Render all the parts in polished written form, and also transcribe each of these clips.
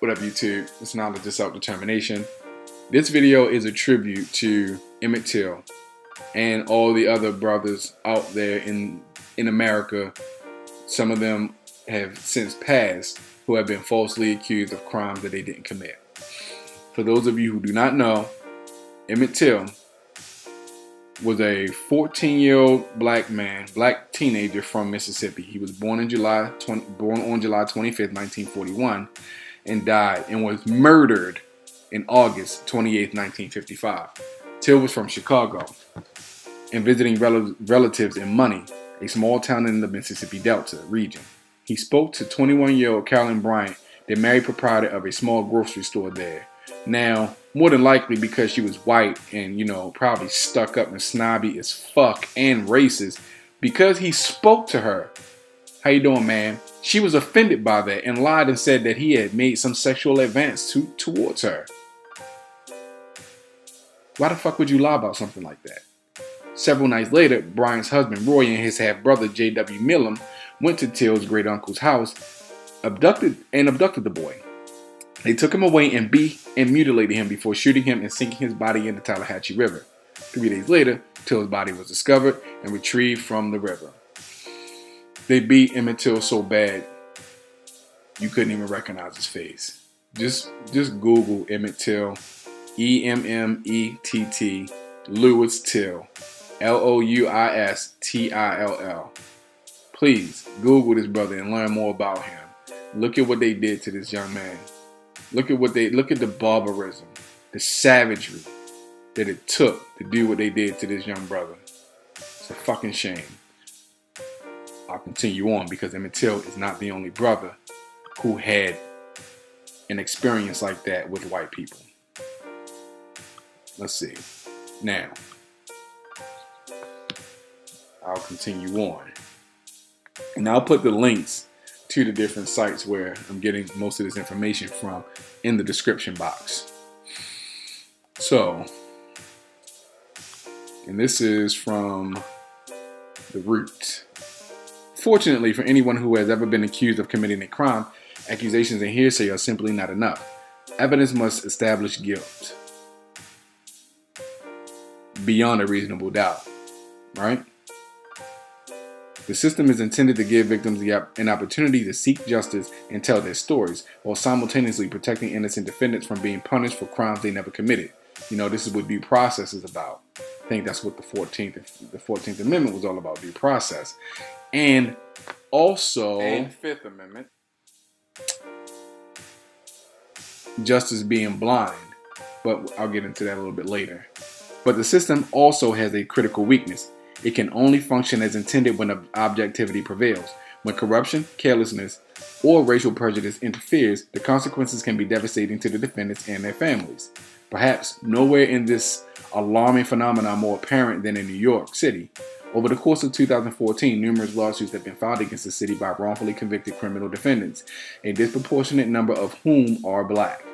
What up, YouTube? It's Knowledge of Self-Determination. This video is a tribute to Emmett Till and all the other brothers out there in America. Some of them have since passed who have been falsely accused of crimes that they didn't commit. For those of you who do not know, Emmett Till was a 14-year-old black teenager from Mississippi. He was born on July 25th, 1941, and died and was murdered in August 28th, 1955. Till was from Chicago and visiting relatives in Money, a small town in the Mississippi Delta region. He spoke to 21-year-old Carolyn Bryant, the married proprietor of a small grocery store there. Now, more than likely because she was white and, probably stuck up and snobby as fuck and racist, because he spoke to her. How you doing, man? She was offended by that and lied and said that he had made some sexual advance towards her. Why the fuck would you lie about something like that? Several nights later, Bryant's husband Roy and his half-brother J.W. Millam went to Till's great-uncle's house, abducted the boy. They took him away and beat and mutilated him before shooting him and sinking his body in the Tallahatchie River. 3 days later, Till's body was discovered and retrieved from the river. They beat Emmett Till so bad, you couldn't even recognize his face. Just Google Emmett Till, E-M-M-E-T-T, Louis Till, L-O-U-I-S-T-I-L-L. Please Google this brother and learn more about him. Look at what they did to this young man. Look at the barbarism, the savagery that it took to do what they did to this young brother. It's a fucking shame. I'll continue on because Emmett Till is not the only brother who had an experience like that with white people. Let's see. Now, I'll continue on. And I'll put the links to the different sites where I'm getting most of this information from in the description box. So, and this is from The Root. Fortunately, for anyone who has ever been accused of committing a crime, accusations and hearsay are simply not enough. Evidence must establish guilt beyond a reasonable doubt, right? The system is intended to give victims an opportunity to seek justice and tell their stories, while simultaneously protecting innocent defendants from being punished for crimes they never committed. This is what due process is about. I think that's what the 14th Amendment was all about, due process. And also, and Fifth Amendment, justice being blind. But I'll get into that a little bit later. But the system also has a critical weakness. It can only function as intended when objectivity prevails. When corruption, carelessness, or racial prejudice interferes, the consequences can be devastating to the defendants and their families. Perhaps nowhere in this alarming phenomenon more apparent than in New York City. Over the course of 2014, numerous lawsuits have been filed against the city by wrongfully convicted criminal defendants, a disproportionate number of whom are black.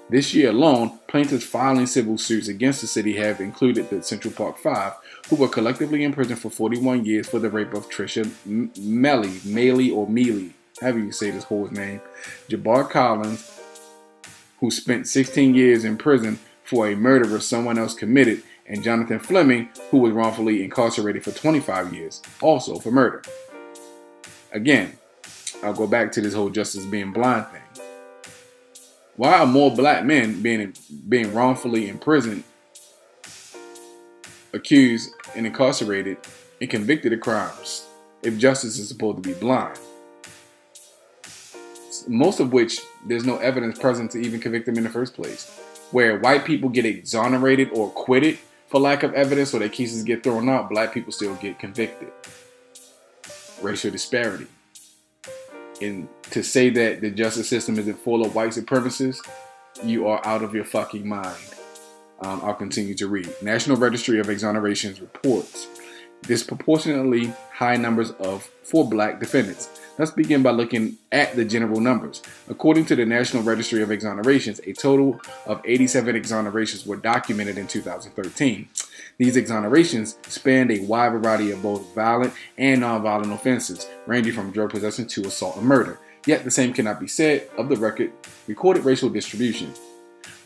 This year alone, plaintiffs filing civil suits against the city have included the Central Park Five, who were collectively imprisoned for 41 years for the rape of Trisha Mealy, however you say this whore's name, Jabbar Collins, who spent 16 years in prison for a murder someone else committed, and Jonathan Fleming, who was wrongfully incarcerated for 25 years, also for murder. Again, I'll go back to this whole justice being blind thing. Why are more black men being wrongfully imprisoned, accused and incarcerated and convicted of crimes if justice is supposed to be blind? Most of which there's no evidence present to even convict them in the first place. Where white people get exonerated or acquitted for lack of evidence or their cases get thrown out, black people still get convicted. Racial disparity. And to say that the justice system isn't full of white supremacists, you are out of your fucking mind. I'll continue to read. National Registry of Exonerations reports disproportionately high numbers for black defendants. Let's begin by looking at the general numbers. According to the National Registry of Exonerations, a total of 87 exonerations were documented in 2013. These exonerations spanned a wide variety of both violent and nonviolent offenses, ranging from drug possession to assault and murder. Yet the same cannot be said of the recorded racial distribution.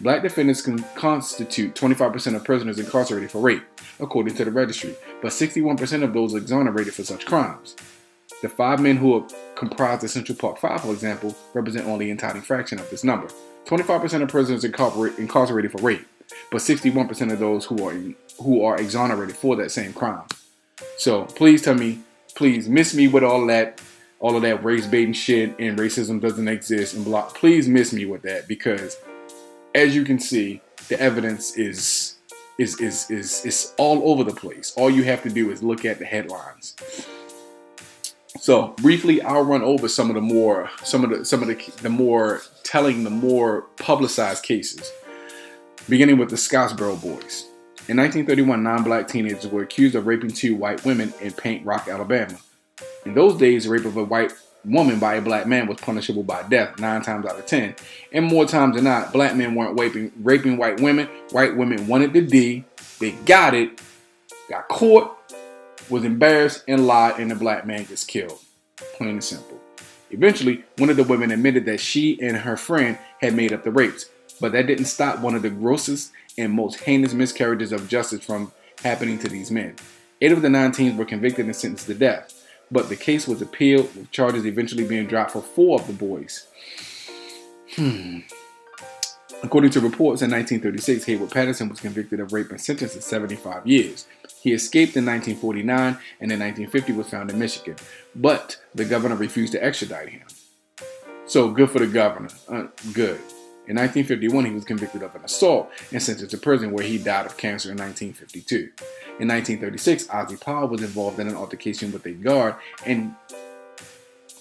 Black defendants can constitute 25% of prisoners incarcerated for rape, according to the registry, but 61% of those exonerated for such crimes. The 5 men who comprise the Central Park 5, for example, represent only a tiny fraction of this number. 25% of prisoners incarcerated for rape, but 61% of those who are exonerated for that same crime. So please tell me, please miss me with all of that race baiting shit and racism doesn't exist and blah. Please miss me with that, because as you can see, the evidence is all over the place. All you have to do is look at the headlines. So briefly, I'll run over some of the more telling, the more publicized cases, beginning with the Scottsboro Boys. In 1931, 9 black teenagers were accused of raping 2 white women in Paint Rock, Alabama. In those days, the rape of a white woman by a black man was punishable by death 9 times out of 10. And more times than not, black men weren't raping white women. White women wanted the D, they got it, got caught, was embarrassed, and lied, and the black man gets killed. Plain and simple. Eventually, one of the women admitted that she and her friend had made up the rapes, but that didn't stop one of the grossest and most heinous miscarriages of justice from happening to these men. 8 of the 9 teens were convicted and sentenced to death, but the case was appealed, with charges eventually being dropped for 4 of the boys. According to reports, in 1936, Hayward Patterson was convicted of rape and sentenced to 75 years. He escaped in 1949 and in 1950 was found in Michigan, but the governor refused to extradite him. So good for the governor. Good. In 1951, he was convicted of an assault and sentenced to prison, where he died of cancer in 1952. In 1936, Ozzie Powell was involved in an altercation with a guard and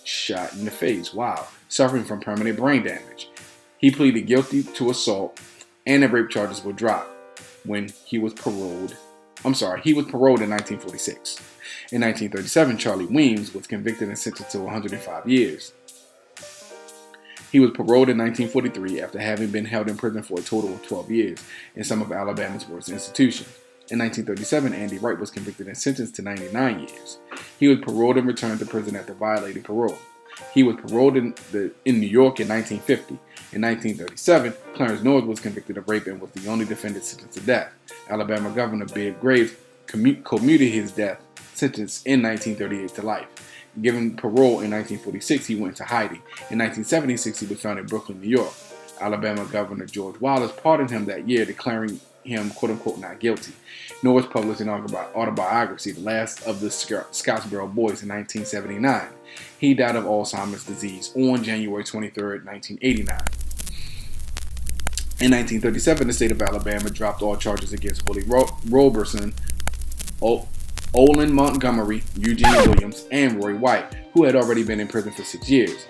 shot in the face. Wow. Suffering from permanent brain damage. He pleaded guilty to assault, and the rape charges were dropped when he was paroled. He was paroled in 1946. In 1937, Charlie Weems was convicted and sentenced to 105 years. He was paroled in 1943 after having been held in prison for a total of 12 years in some of Alabama's worst institutions. In 1937, Andy Wright was convicted and sentenced to 99 years. He was paroled and returned to prison after violating parole. He was paroled in New York in 1950. In 1937, Clarence North was convicted of rape and was the only defendant sentenced to death. Alabama Governor Bill Graves commuted his death sentence in 1938 to life. Given parole in 1946, he went into hiding. In 1976, he was found in Brooklyn, New York. Alabama Governor George Wallace pardoned him that year, declaring him quote-unquote not guilty. Norris published an autobiography, The Last of the Scottsboro Boys, in 1979. He died of Alzheimer's disease on January 23, 1989. In 1937, the state of Alabama dropped all charges against Willie Roberson, Olin Montgomery, Eugene Williams, and Roy White, who had already been in prison for 6 years.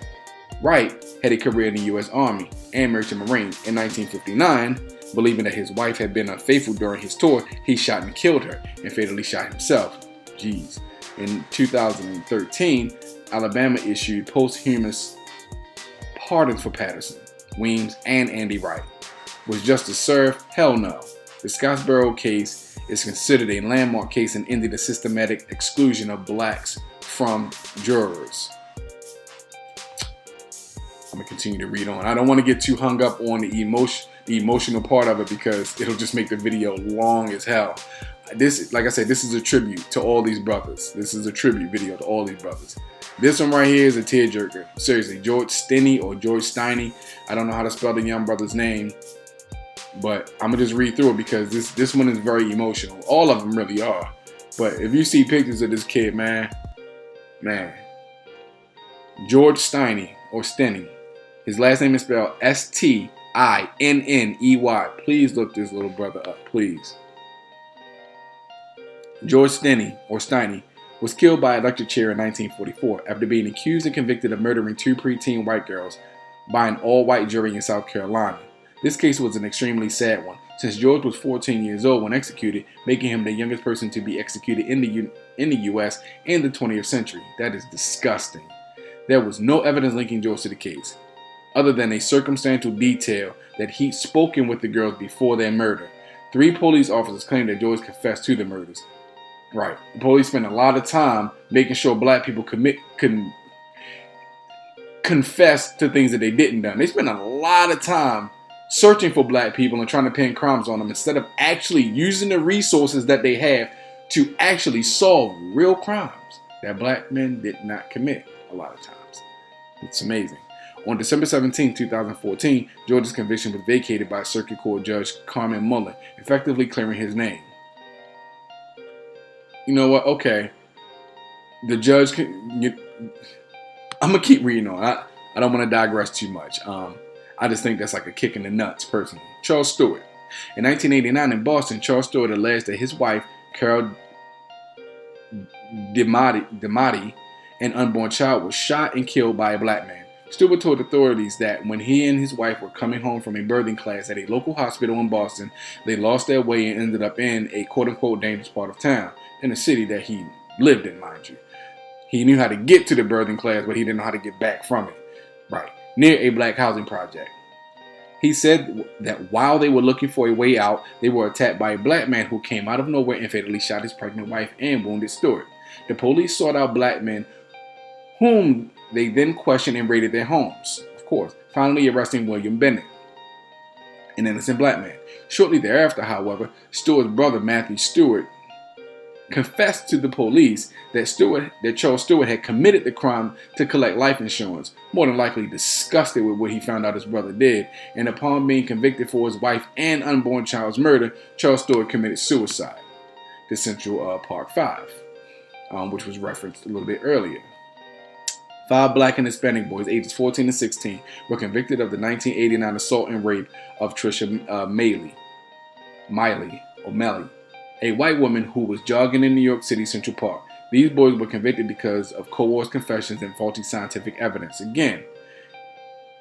Wright had a career in the U.S. Army and Merchant Marine. In 1959, believing that his wife had been unfaithful during his tour, he shot and killed her and fatally shot himself. Jeez. In 2013, Alabama issued posthumous pardons for Patterson, Weems, and Andy Wright. Was justice served? Hell no. The Scottsboro case is considered a landmark case in ending the systematic exclusion of blacks from jurors. I'm going to continue to read on. I don't want to get too hung up on the emotional part of it, because it'll just make the video long as hell. This, like I said, this is a tribute to all these brothers. This is a tribute video to all these brothers. This one right here is a tearjerker. Seriously, George Stinney or George Steiny. I don't know how to spell the young brother's name, but I'm gonna just read through it because this one is very emotional. All of them really are. But if you see pictures of this kid, man, George Steiny or Stinney. His last name is spelled Stinney. Please look this little brother up, please. George Stinney or Steiny was killed by an electric chair in 1944 after being accused and convicted of murdering 2 preteen white girls by an all-white jury in South Carolina. This case was an extremely sad one, since George was 14 years old when executed, making him the youngest person to be executed in the U.S. in the 20th century. That is disgusting. There was no evidence linking George to the case, other than a circumstantial detail that he'd spoken with the girls before their murder. 3 police officers claimed that George confessed to the murders. Right. The police spent a lot of time making sure black people confess to things that they didn't do. They spend a lot of time searching for black people and trying to pin crimes on them instead of actually using the resources that they have to actually solve real crimes that black men did not commit a lot of times. It's amazing. On December 17, 2014, George's conviction was vacated by Circuit Court Judge Carmen Mullen, effectively clearing his name. You know what? Okay. The judge I'm going to keep reading on. I don't want to digress too much. I just think that's like a kick in the nuts, personally. Charles Stewart. In 1989 in Boston, Charles Stewart alleged that his wife, Carol DiMatti, an unborn child, was shot and killed by a black man. Stewart told authorities that when he and his wife were coming home from a birthing class at a local hospital in Boston, they lost their way and ended up in a quote-unquote dangerous part of town, in a city that he lived in, mind you. He knew how to get to the birthing class, but he didn't know how to get back from it. Right, near a black housing project. He said that while they were looking for a way out, they were attacked by a black man who came out of nowhere and fatally shot his pregnant wife and wounded Stewart. The police sought out black men whom they then questioned and raided their homes, of course, finally arresting William Bennett, an innocent black man. Shortly thereafter, however, Stewart's brother, Matthew Stewart, confessed to the police that Charles Stewart had committed the crime to collect life insurance, more than likely disgusted with what he found out his brother did, and upon being convicted for his wife and unborn child's murder, Charles Stewart committed suicide. The Central Park 5, which was referenced a little bit earlier. 5 black and Hispanic boys, ages 14 and 16, were convicted of the 1989 assault and rape of Trisha O'Malley, a white woman who was jogging in New York City Central Park. These boys were convicted because of coerced confessions and faulty scientific evidence. Again,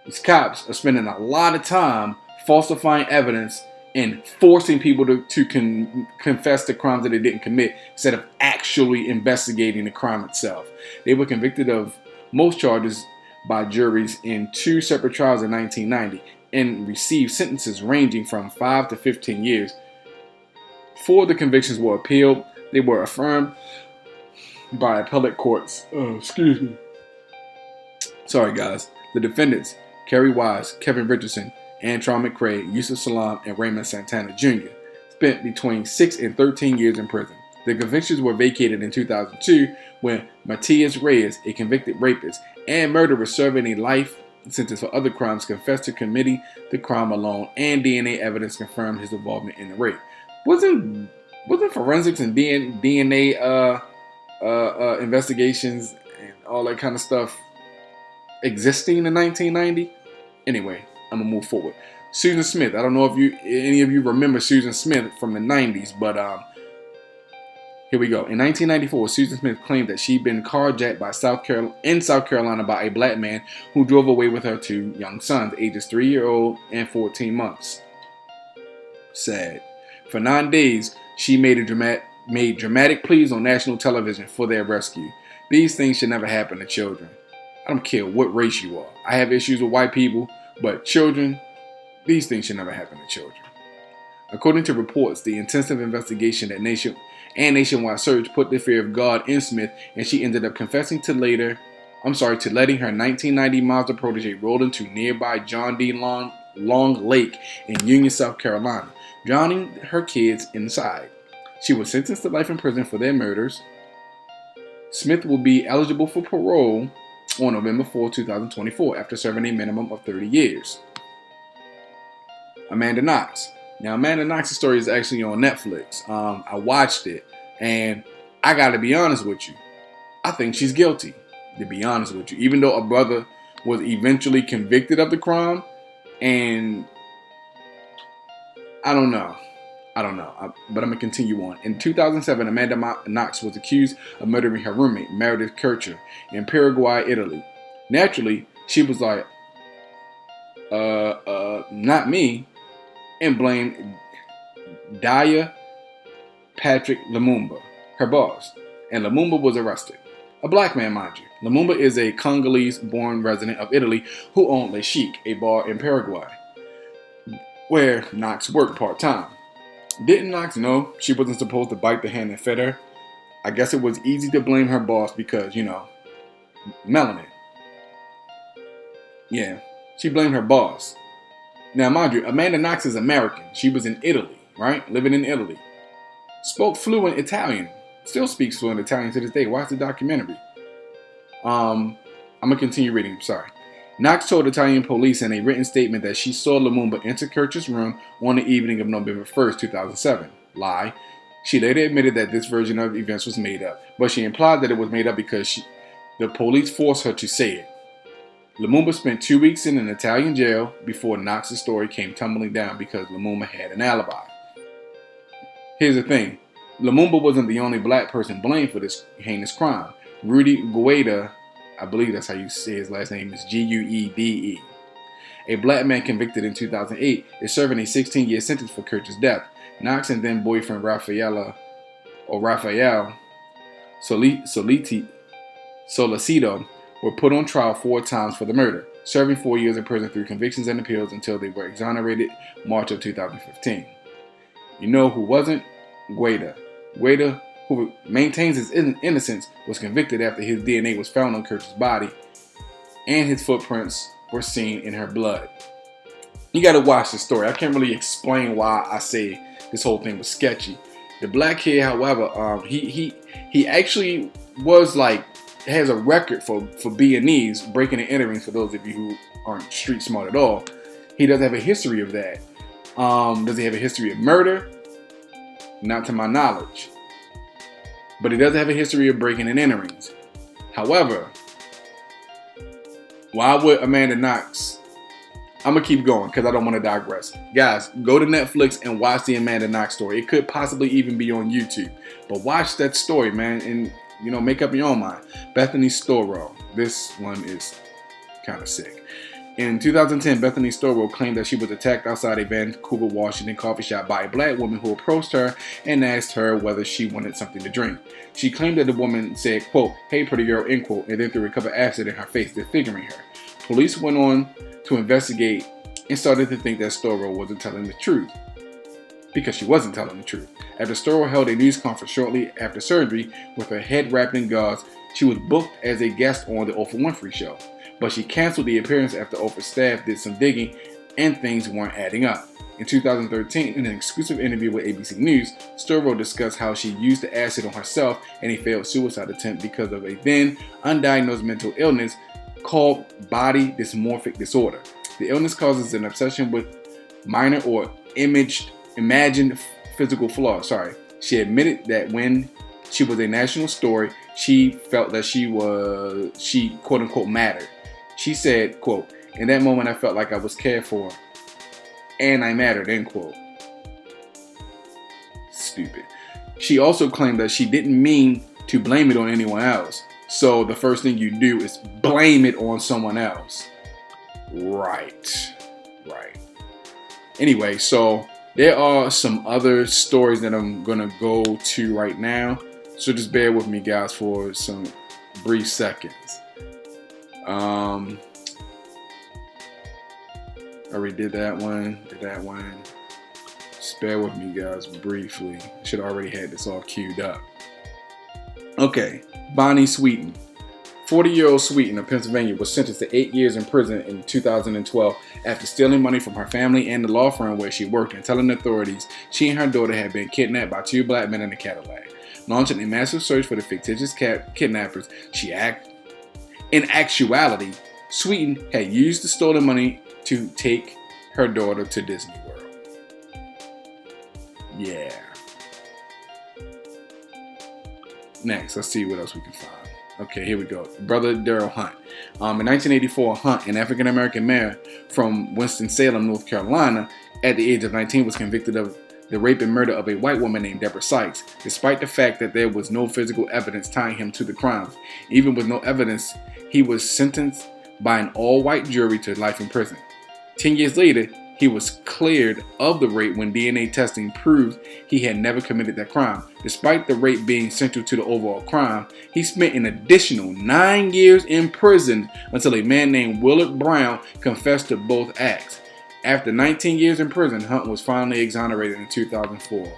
these cops are spending a lot of time falsifying evidence and forcing people to confess to crimes that they didn't commit instead of actually investigating the crime itself. They were convicted of most charges by juries in 2 separate trials in 1990 and received sentences ranging from 5 to 15 years. 4 of the convictions were appealed. They were affirmed by appellate courts. Excuse me. Sorry, guys. The defendants, Kerry Wise, Kevin Richardson, Antron McCrae, Yusuf Salam, and Raymond Santana Jr., spent between 6 and 13 years in prison. The convictions were vacated in 2002 when Matias Reyes, a convicted rapist and murderer serving a life sentence for other crimes, confessed to committing the crime alone, and DNA evidence confirmed his involvement in the rape. Wasn't forensics and DNA investigations and all that kind of stuff existing in 1990? Anyway, I'm gonna move forward. Susan Smith. I don't know if any of you remember Susan Smith from the 90s, but here we go. In 1994, Susan Smith claimed that she'd been carjacked in South Carolina by a black man who drove away with her 2 young sons, ages 3-year-old and 14 months. Sad. For 9 days, she made dramatic pleas on national television for their rescue. These things should never happen to children. I don't care what race you are. I have issues with white people, but children, these things should never happen to children. According to reports, the intensive investigation and nationwide search put the fear of God in Smith, and she ended up confessing to letting her 1990 Mazda protege roll into nearby John D. Long Lake in Union, South Carolina, drowning her kids inside. She was sentenced to life in prison for their murders. Smith will be eligible for parole on November 4, 2024, after serving a minimum of 30 years. Amanda Knox. Now, Amanda Knox's story is actually on Netflix. I watched it, and I gotta be honest with you. I think she's guilty, to be honest with you. Even though a brother was eventually convicted of the crime, and I don't know, but I'm going to continue on. In 2007, Amanda Knox was accused of murdering her roommate, Meredith Kircher, in Paraguay, Italy. Naturally, she was like, not me, and blamed Daya Patrick Lumumba, her boss, and Lumumba was arrested. A black man, mind you. Lumumba is a Congolese-born resident of Italy who owned Le Chic, a bar in Paraguay, where Knox worked part-time. Didn't Knox know she wasn't supposed to bite the hand that fed her? I guess it was easy to blame her boss because, melanin. Yeah, she blamed her boss. Now, mind you, Amanda Knox is American. She was in Italy, right? Living in Italy. Spoke fluent Italian. Still speaks fluent Italian to this day. Watch the documentary. I'm going to continue reading. Sorry. Knox told Italian police in a written statement that she saw Lumumba enter Kirch's room on the evening of November 1st, 2007. Lie. She later admitted that this version of events was made up, but she implied that it was made up because the police forced her to say it. Lumumba spent 2 weeks in an Italian jail before Knox's story came tumbling down because Lumumba had an alibi. Here's the thing. Lumumba wasn't the only black person blamed for this heinous crime. Rudy Gueda, I believe that's how you say his last name, is Guede. A black man convicted in 2008 is serving a 16-year sentence for Kirch's death. Knox and then boyfriend Rafael Solicito were put on trial 4 times for the murder, serving 4 years in prison through convictions and appeals until they were exonerated March of 2015. You know who wasn't? Gueda. Gueda, who maintains his innocence, was convicted after his DNA was found on Kirch's body and his footprints were seen in her blood. You gotta watch this story. I can't really explain why I say this whole thing was sketchy. The black kid, however, he actually was has a record for B&Es, breaking and entering, for those of you who aren't street smart at all. He does have a history of that. Does he have a history of murder? Not to my knowledge. But he does have a history of breaking and enterings. However, why would Amanda Knox... I'm going to keep going because I don't want to digress. Guys, go to Netflix and watch the Amanda Knox story. It could possibly even be on YouTube. But watch that story, man, and make up your own mind. Bethany Storrow. This one is kind of sick. In 2010, Bethany Storrow claimed that she was attacked outside a Vancouver, Washington coffee shop by a black woman who approached her and asked her whether she wanted something to drink. She claimed that the woman said, quote, "Hey, pretty girl," end quote, and then threw a cup of acid in her face, disfiguring her. Police went on to investigate and started to think that Storrow wasn't telling the truth, because she wasn't telling the truth. After Storrow held a news conference shortly after surgery with her head wrapped in gauze, she was booked as a guest on the Oprah Winfrey Show. But she canceled the appearance after Oprah's staff did some digging and things weren't adding up. In 2013, in an exclusive interview with ABC News, Storrow discussed how she used the acid on herself in a failed suicide attempt because of a then undiagnosed mental illness called body dysmorphic disorder. The illness causes an obsession with minor or imagined physical flaws. She admitted that when she was a national story, she felt that she quote unquote mattered. She said, quote, "In that moment I felt like I was cared for and I mattered," end quote. Stupid. She also claimed that she didn't mean to blame it on anyone else. So the first thing you do is blame it on someone else. Right. Anyway, so there are some other stories that I'm going to go to right now. So just bear with me, guys, for some brief seconds. I already did that one. Just bear with me, guys, briefly. I should have already had this all queued up. Okay, Bonnie Sweeten. 40-year-old Sweeten of Pennsylvania was sentenced to 8 years in prison in 2012 after stealing money from her family and the law firm where she worked and telling authorities she and her daughter had been kidnapped by 2 black men in a Cadillac. Launching a massive search for the fictitious kidnappers, in actuality, Sweeten had used the stolen money to take her daughter to Disney World. Yeah. Next, let's see what else we can find. Okay, here we go. Brother Daryl Hunt. In 1984, Hunt, an African-American mayor from Winston-Salem, North Carolina, at the age of 19 was convicted of the rape and murder of a white woman named Deborah Sykes, despite the fact that there was no physical evidence tying him to the crimes. Even with no evidence, he was sentenced by an all-white jury to life in prison. 10 years later, he was cleared of the rape when DNA testing proved he had never committed that crime. Despite the rape being central to the overall crime, he spent an additional 9 years in prison until a man named Willard Brown confessed to both acts. After 19 years in prison, Hunt was finally exonerated in 2004.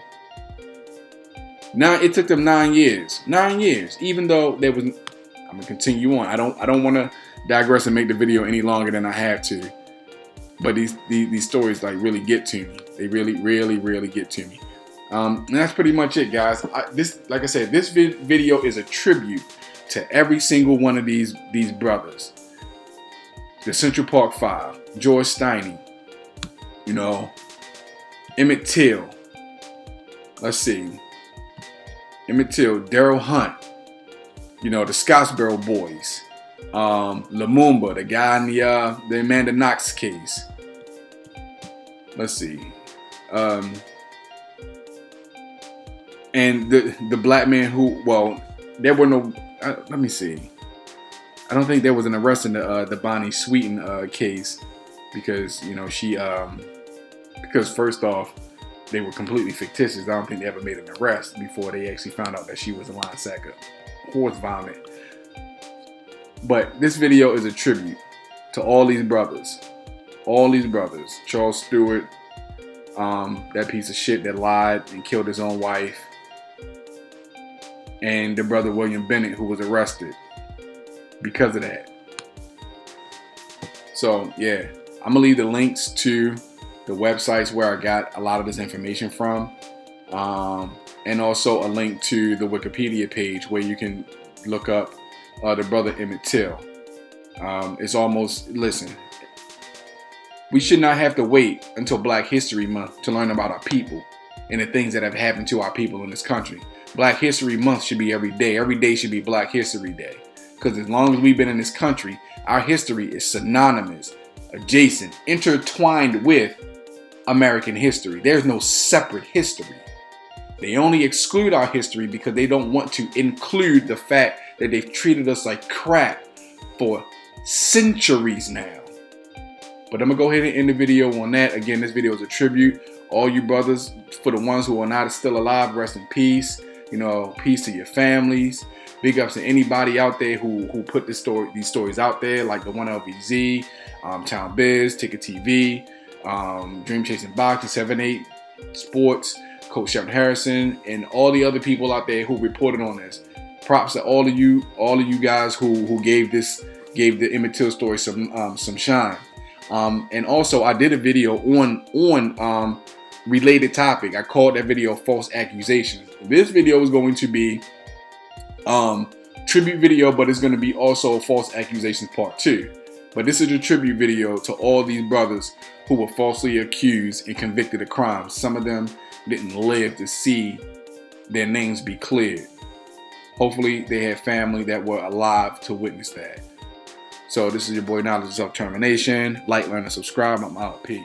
Now, it took them 9 years. 9 years, even though there was... I'm going to continue on. I don't want to digress and make the video any longer than I have to. But these stories like really get to me. They really get to me. And that's pretty much it, guys. Like I said, this video is a tribute to every single one of these brothers. The Central Park Five, George Steiny, you know, Emmett Till. Let's see, Emmett Till, Daryl Hunt, you know, the Scottsboro Boys, Lumumba, the guy in the Amanda Knox case. Let's see, and the black man who, well, there were no. Let me see. I don't think there was an arrest in the Bonnie Sweeten case because, you know, she because first off, they were completely fictitious. I don't think they ever made an arrest before they actually found out that she was a line sack of horse vomit. But this video is a tribute to all these brothers. Charles Stewart, that piece of shit that lied and killed his own wife, and the brother William Bennett, who was arrested because of that. So yeah, I'm gonna leave the links to the websites where I got a lot of this information from, and also a link to the Wikipedia page where you can look up the brother Emmett Till. It's almost, listen, we should not have to wait until Black History Month to learn about our people and the things that have happened to our people in this country. Black History Month should be every day. Every day should be Black History Day. Because as long as we've been in this country, our history is synonymous, adjacent, intertwined with American history. There's no separate history. They only exclude our history because they don't want to include the fact that they've treated us like crap for centuries now. But I'm going to go ahead and end the video on that. Again, this video is a tribute. All you brothers, for the ones who are not still alive, rest in peace. You know, peace to your families. Big ups to anybody out there who put these stories out there, like the One LVZ, Town Biz, Ticket TV, Dream Chasing Boxing, 7-8 Sports, Coach Shepard Harrison, and all the other people out there who reported on this. Props to all of you guys who gave the Emmett Till story some shine. And also, I did a video on related topic. I called that video False Accusations. This video is going to be tribute video, but it's going to be also False Accusations Part 2. But this is a tribute video to all these brothers who were falsely accused and convicted of crimes. Some of them didn't live to see their names be cleared. Hopefully they had family that were alive to witness that. So this is your boy Knowledge of Self-Termination. Like, learn, and subscribe. I'm out. Peace.